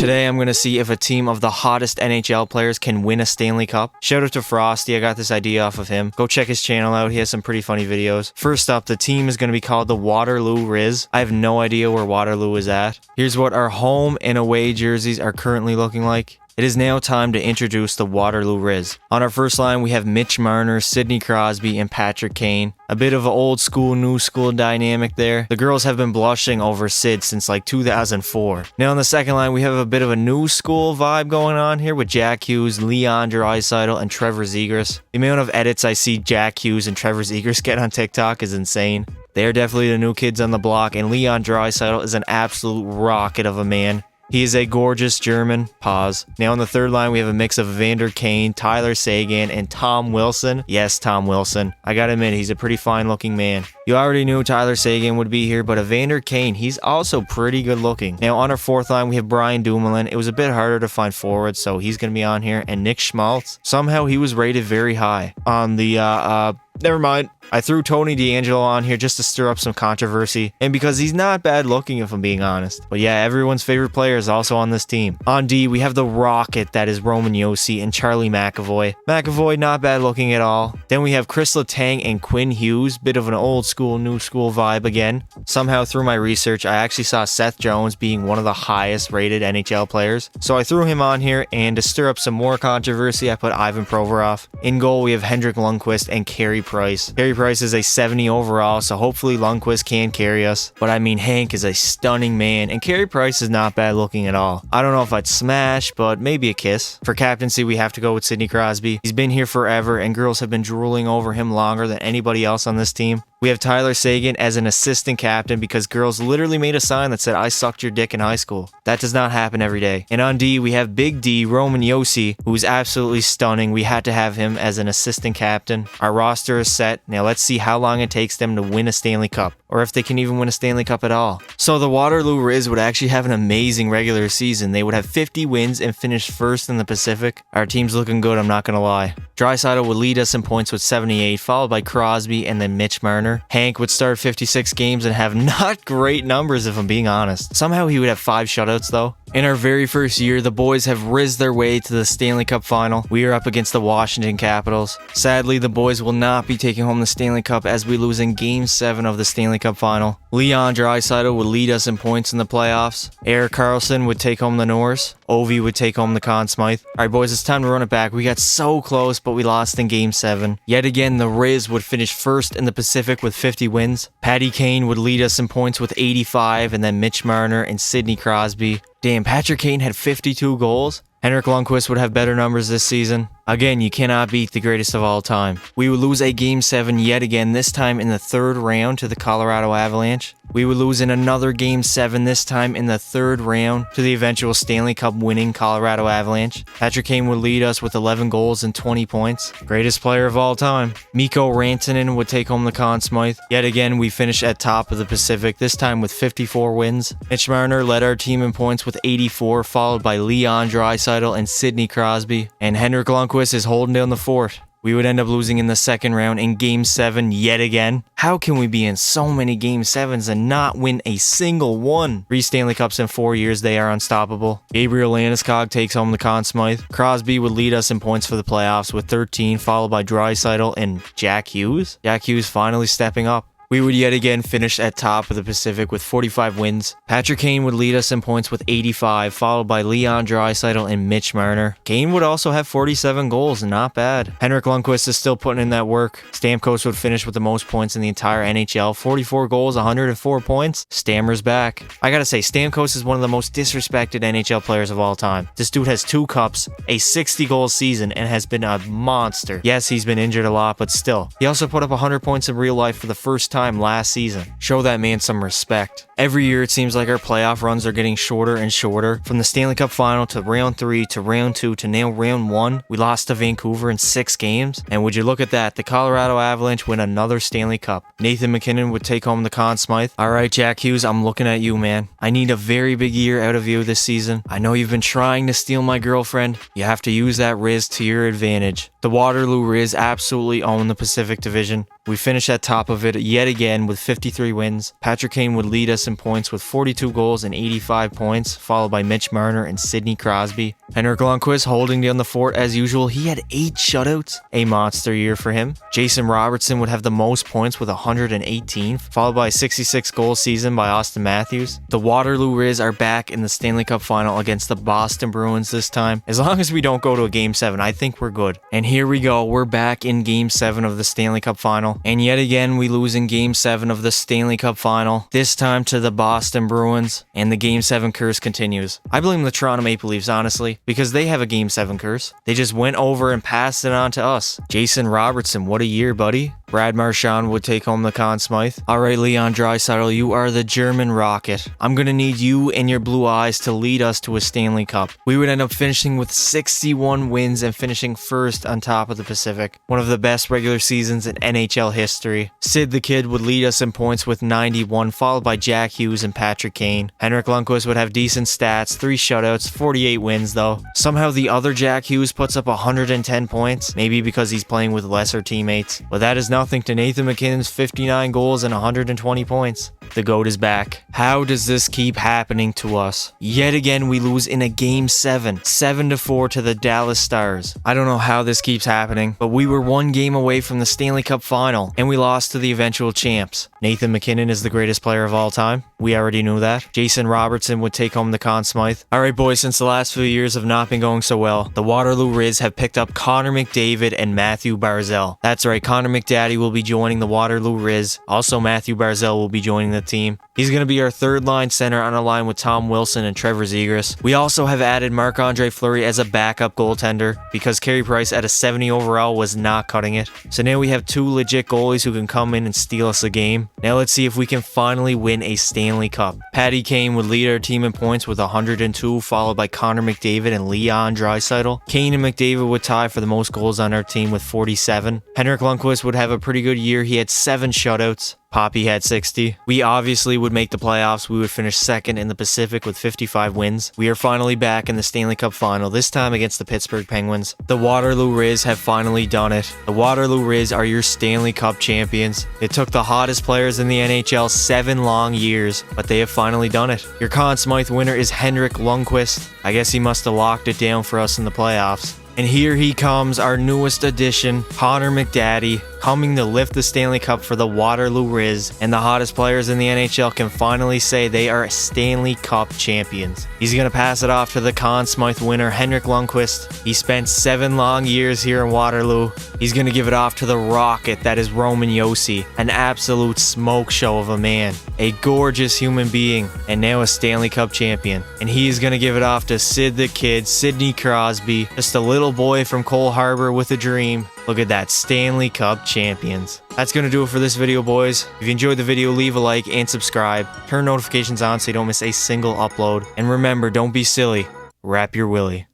Today I'm going to see if a team of the hottest NHL players can win a Stanley Cup. Shout out to Frosty, I got this idea off of him. Go check his channel out, he has some pretty funny videos. First up, the team is going to be called the Waterloo Riz. I have no idea where Waterloo is at. Here's what our home and away jerseys are currently looking like. It is now time to introduce the Waterloo Riz. On our first line, we have Mitch Marner, Sidney Crosby, and Patrick Kane. A bit of an old school, new school dynamic there. The girls have been blushing over Sid since like 2004. Now on the second line, we have a bit of a new school vibe going on here with Jack Hughes, Leon Draisaitl, and Trevor Zegras. The amount of edits I see Jack Hughes and Trevor Zegras get on TikTok is insane. They are definitely the new kids on the block, and Leon Draisaitl is an absolute rocket of a man. He is a gorgeous German. Pause. Now on the third line, we have a mix of Evander Kane, Tyler Seguin, and Tom Wilson. Yes, Tom Wilson. I gotta admit, he's a pretty fine looking man. You already knew Tyler Seguin would be here, but Evander Kane, he's also pretty good looking. Now on our fourth line, we have Brian Dumoulin. It was a bit harder to find forwards, so he's gonna be on here. And Nick Schmaltz. Somehow he was rated very high on the, never mind. I threw Tony DEANGELO on here just to stir up some controversy, and because he's not bad looking if I'm being honest. But yeah, everyone's favorite player is also on this team. On D, we have the Rocket that is Roman Josi and Charlie McAvoy. McAvoy, not bad looking at all. Then we have Chris Letang and Quinn Hughes, bit of an old school, new school vibe again. Somehow through my research, I actually saw Seth Jones being one of the highest rated NHL players. So I threw him on here, and to stir up some more controversy, I put Ivan Provorov. In goal, we have Henrik Lundqvist and Carey Price. Carey Price is a 70 overall, so hopefully Lundqvist can carry us. But I mean, Hank is a stunning man, and Carey Price is not bad looking at all. I don't know if I'd smash, but maybe a kiss. For captaincy, we have to go with Sidney Crosby. He's been here forever, and girls have been drooling over him longer than anybody else on this team. We have Tyler Seguin as an assistant captain because girls literally made a sign that said, "I sucked your dick in high school." That does not happen every day. And on D, we have Big D, Roman Josi, who's absolutely stunning. We had to have him as an assistant captain. Our roster is set. Now let's see how long it takes them to win a Stanley Cup, or if they can even win a Stanley Cup at all. So the Waterloo Riz would actually have an amazing regular season. They would have 50 wins and finish first in the Pacific. Our team's looking good, I'm not gonna lie. Draisaitl would lead us in points with 78, followed by Crosby and then Mitch Marner. Hank would start 56 games and have not great numbers if I'm being honest. Somehow he would have 5 shutouts though. In our very first year, the boys have rizzed their way to the Stanley Cup final. We are up against the Washington Capitals. Sadly, the boys will not be taking home the Stanley Cup as we lose in Game 7 of the Stanley Cup final. Leon Draisaitl would lead us in points in the playoffs. Erik Karlsson would take home the Norris. Ovi would take home the Conn Smythe. Alright boys, it's time to run it back. We got so close, but we lost in Game 7. Yet again, the Riz would finish first in the Pacific with 50 wins. Patty Kane would lead us in points with 85, and then Mitch Marner and Sidney Crosby. Damn, Patrick Kane had 52 goals. Henrik Lundqvist would have better numbers this season. Again, you cannot beat the greatest of all time. We would lose a Game 7 yet again, this time in the third round to the Colorado Avalanche. We would lose in another Game 7, this time in the third round to the eventual Stanley Cup winning Colorado Avalanche. Patrick Kane would lead us with 11 goals and 20 points. Greatest player of all time. Mikko Rantanen would take home the Conn Smythe. Yet again, we finish at top of the Pacific, this time with 54 wins. Mitch Marner led our team in points with 84, followed by Leon Draisaitl and Sidney Crosby. And Henrik Lundqvist is holding down the fort. We would end up losing in the second round in Game 7 yet again. How can we be in so many Game 7s and not win a single one? 3 Stanley Cups in 4 years, they are unstoppable. Gabriel Landeskog takes home the Conn Smythe. Crosby would lead us in points for the playoffs with 13, followed by Draisaitl and Jack Hughes. Jack Hughes finally stepping up. We would yet again finish at top of the Pacific with 45 wins. Patrick Kane would lead us in points with 85, followed by Leon Draisaitl and Mitch Marner. Kane would also have 47 goals, not bad. Henrik Lundqvist is still putting in that work. Stamkos would finish with the most points in the entire NHL, 44 goals, 104 points. Stammer's back. I gotta say, Stamkos is one of the most disrespected NHL players of all time. This dude has 2 cups, a 60-goal season, and has been a monster. Yes, he's been injured a lot, but still. He also put up 100 points in real life for the first time last season. Show that man some respect. Every year it seems like our playoff runs are getting shorter and shorter. From the Stanley Cup final to round 3 to round 2 to now round 1, we lost to Vancouver in 6 games. And would you look at that, the Colorado Avalanche win another Stanley Cup. Nathan MacKinnon would take home the Conn Smythe. Alright Jack Hughes, I'm looking at you, man. I need a very big year out of you this season. I know you've been trying to steal my girlfriend. You have to use that Riz to your advantage. The Waterloo Riz absolutely own the Pacific Division. We finish at top of it yet again with 53 wins. Patrick Kane would lead us us in points with 42 goals and 85 points, followed by Mitch Marner and Sidney Crosby. Henrik Lundqvist holding down the fort as usual. He had 8 shutouts, a monster year for him. Jason Robertson would have the most points with 118, followed by a 66 goal season by Austin Matthews. The Waterloo Riz are back in the Stanley Cup final against the Boston Bruins this time. As long as we don't go to a Game 7, I think we're good. And here we go, we're back in Game 7 of the Stanley Cup final. And yet again, we lose in Game 7 of the Stanley Cup final, this time to the Boston Bruins, and the Game 7 curse continues. I blame the Toronto Maple Leafs, honestly, because they have a Game 7 curse. They just went over and passed it on to us. Jason Robertson, what a year, buddy. Brad Marchand would take home the Conn Smythe. Alright, Leon Draisaitl, you are the German Rocket. I'm gonna need you and your blue eyes to lead us to a Stanley Cup. We would end up finishing with 61 wins and finishing first on top of the Pacific. One of the best regular seasons in NHL history. Sid the Kid would lead us in points with 91, followed by Jack Hughes and Patrick Kane. Henrik Lundqvist would have decent stats, 3 shutouts, 48 wins though. Somehow the other Jack Hughes puts up 110 points, maybe because he's playing with lesser teammates. But that is nothing to Nathan MacKinnon's 59 goals and 120 points. The GOAT is back. How does this keep happening to us? Yet again, we lose in a Game 7, 7-4 to the Dallas Stars. I don't know how this keeps happening, but we were 1 game away from the Stanley Cup final, and we lost to the eventual champs. Nathan MacKinnon is the greatest player of all time. We already knew that. Jason Robertson would take home the Conn Smythe. Alright boys, since the last few years have not been going so well, the Waterloo Riz have picked up Connor McDavid and Matthew Barzal. That's right, Connor McDaddy will be joining the Waterloo Riz. Also, Matthew Barzal will be joining the team. He's going to be our third line center on a line with Tom Wilson and Trevor Zegras. We also have added Marc-Andre Fleury as a backup goaltender because Carey Price at a 70 overall was not cutting it. So now we have 2 legit goalies who can come in and steal us a game. Now let's see if we can finally win a Stanley Cup. Patty Kane would lead our team in points with 102, followed by Connor McDavid and Leon Draisaitl. Kane and McDavid would tie for the most goals on our team with 47. Henrik Lundqvist would have a pretty good year. He had 7 shutouts. Poppy had 60. We obviously would make the playoffs. We would finish second in the Pacific with 55 wins. We are finally back in the Stanley Cup final, this time against the Pittsburgh Penguins. The Waterloo Riz have finally done it. The Waterloo Riz are your Stanley Cup champions. It took the hottest players in the NHL 7 long years, but they have finally done it. Your Conn Smythe winner is Henrik Lundqvist. I guess he must have locked it down for us in the playoffs. And here he comes, our newest addition, Connor McDaddy, coming to lift the Stanley Cup for the Waterloo Riz, and the hottest players in the NHL can finally say they are Stanley Cup champions. He's going to pass it off to the Conn Smythe winner, Henrik Lundqvist. He spent 7 long years here in Waterloo. He's going to give it off to the Rocket that is Roman Josi, an absolute smoke show of a man, a gorgeous human being, and now a Stanley Cup champion. And he is going to give it off to Sid the Kid, Sidney Crosby, just a little boy from Cole Harbor with a dream. Look at that, Stanley Cup champions. That's going to do it for this video, boys. If you enjoyed the video, leave a like and subscribe. Turn notifications on so you don't miss a single upload. And remember, don't be silly. Wrap your willy.